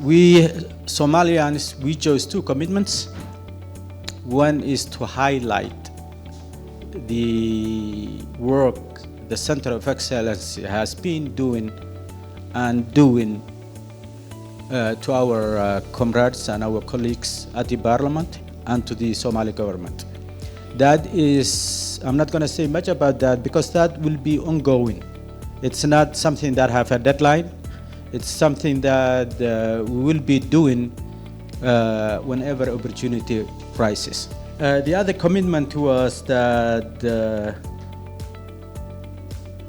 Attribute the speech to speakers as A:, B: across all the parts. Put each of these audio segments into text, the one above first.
A: we Somalians, we chose two commitments. One is to highlight the work the Center of Excellence has been doing to our comrades and our colleagues at the Parliament and to the Somali government. That is, I'm not going to say much about that because that will be ongoing. It's not something that have a deadline. It's something that we will be doing whenever opportunity rises. The other commitment was that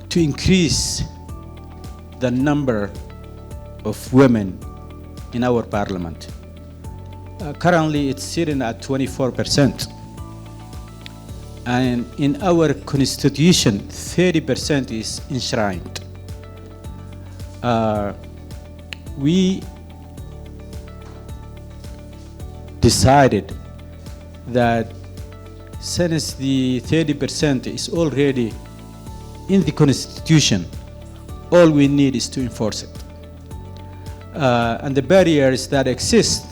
A: to increase the number of women in our parliament. Currently, it's sitting at 24%. And in our constitution, 30% is enshrined. We decided that since the 30% is already in the constitution, all we need is to enforce it. And the barriers that exist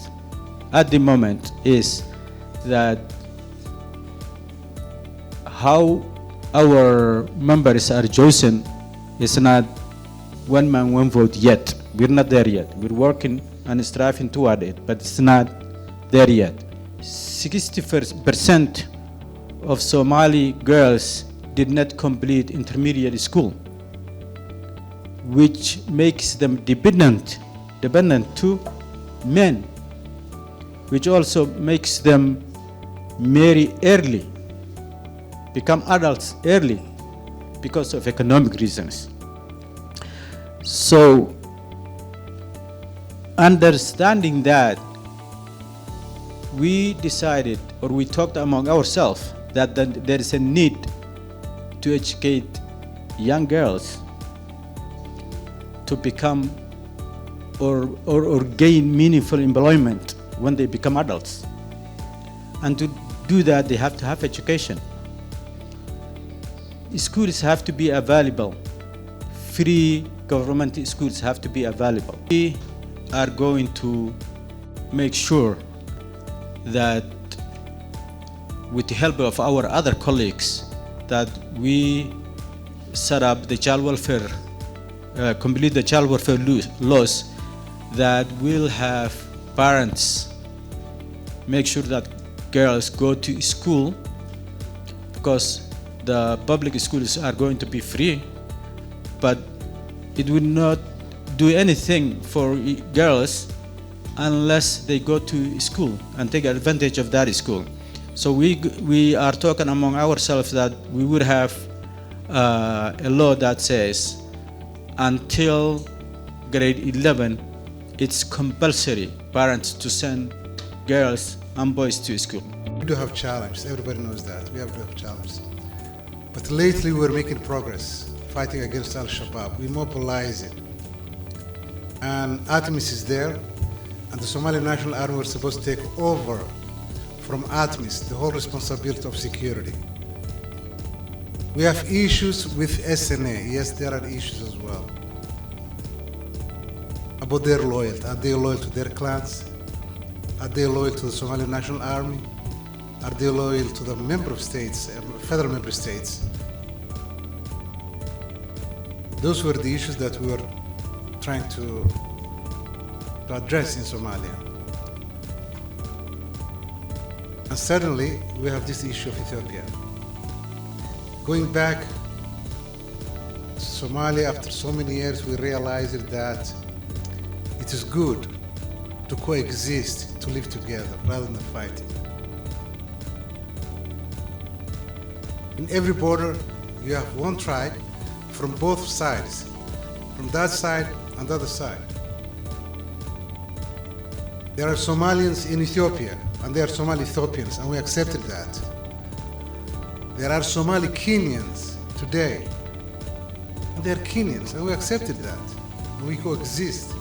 A: at the moment is that how our members are chosen is not one man, one vote yet. We're not there yet. We're working and striving toward it, but it's not there yet. 60% of Somali girls did not complete intermediate school, which makes them dependent to men, which also makes them marry early, become adults early because of economic reasons. So, understanding that, we decided, or we talked among ourselves, that there is a need to educate young girls to become or gain meaningful employment when they become adults. And to do that, they have to have education. Schools have to be available. Free government schools have to be available. We are going to make sure that with the help of our other colleagues, that we set up the child welfare, complete the child welfare laws that will have parents make sure that girls go to school, because the public schools are going to be free, but it will not do anything for girls unless they go to school and take advantage of that school. So we are talking among ourselves that we would have a law that says until grade 11, it's compulsory parents to send girls and boys to school.
B: We do have challenges, everybody knows that. We have challenges. But lately we're making progress fighting against Al-Shabaab. We mobilize it. And ATMIS is there, and the Somali National Army was supposed to take over from ATMIS the whole responsibility of security. We have issues with SNA. Yes, there are issues as well. About their loyalty. Are they loyal to their clans? Are they loyal to the Somali National Army? Are they loyal to the member states, federal member states? Those were the issues that we were trying to address in Somalia. And suddenly, we have this issue of Ethiopia. Going back to Somalia, after so many years, we realized that it is good to coexist, to live together, rather than fighting. In every border, you have one tribe from both sides, from that side and the other side. There are Somalians in Ethiopia, and there are Somali Ethiopians, and we accepted that. There are Somali Kenyans today, and they are Kenyans, and we accepted that, and we coexist.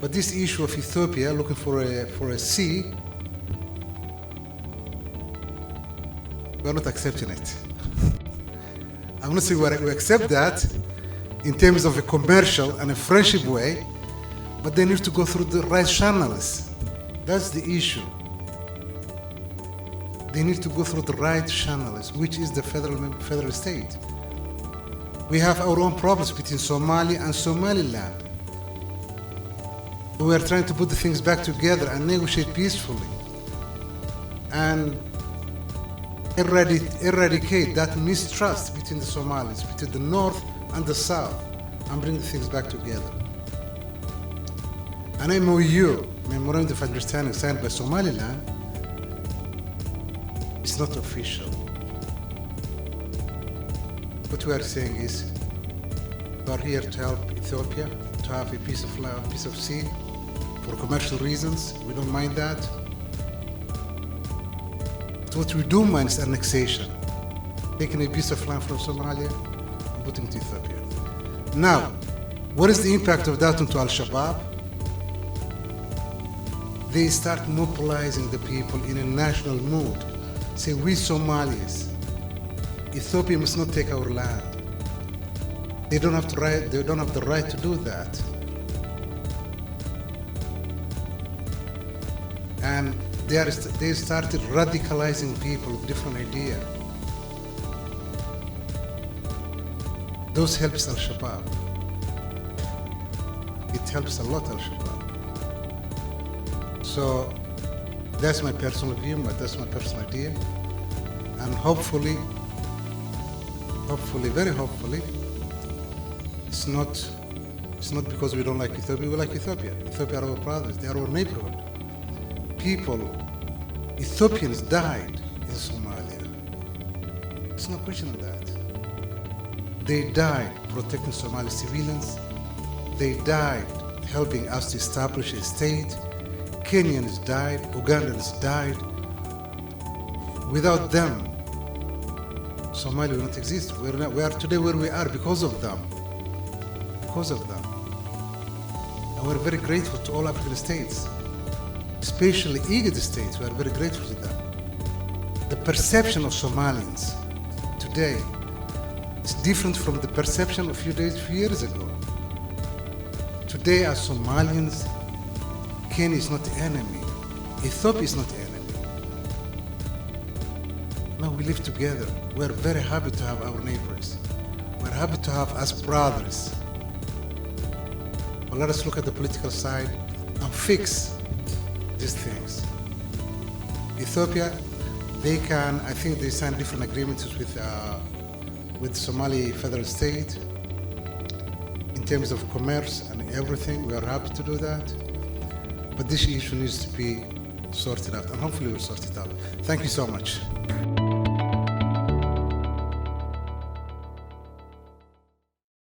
B: But this issue of Ethiopia looking for a sea, we're not accepting it. I'm not saying we accept that, in terms of a commercial and a friendship way, but they need to go through the right channels. That's the issue. They need to go through the right channels, which is the federal state. We have our own problems between Somalia and Somaliland. We are trying to put the things back together and negotiate peacefully and eradicate that mistrust between the Somalis, between the north and the south, and bring the things back together. An MOU, Memorandum of Understanding, signed by Somaliland, is not official. What we are saying is, we are here to help Ethiopia to have a piece of land, a piece of sea, for commercial reasons. We don't mind that. But what we do mind is annexation, taking a piece of land from Somalia and putting it to Ethiopia. Now, what is the impact of that onto Al-Shabaab? They start mobilizing the people in a national mood. Say, we Somalis, Ethiopia must not take our land. They don't have the right to do that. And they started radicalizing people with different ideas. Those helps Al-Shabaab. It helps a lot Al-Shabaab. So that's my personal view, but that's my personal idea. And hopefully, very hopefully, it's not because we don't like Ethiopia, we like Ethiopia. Ethiopia are our brothers, they are our neighborhood. Ethiopians died in Somalia. There's no question of that. They died protecting Somali civilians. They died helping us to establish a state. Kenyans died, Ugandans died. Without them, Somalia will not exist. We are today where we are because of them. Because of them. And we're very grateful to all African states, especially IGAD states. We are very grateful to them. The perception of Somalians today is different from the perception a few years ago. Today, as Somalians, Kenya is not the enemy. Ethiopia is not the enemy. Now we live together. We're very happy to have our neighbors. We're happy to have us brothers. But let us look at the political side and fix these things. Ethiopia, I think they signed different agreements with Somali federal state in terms of commerce and everything. We are happy to do that. But this issue needs to be sorted out, and hopefully we'll sort it out. Thank you so much.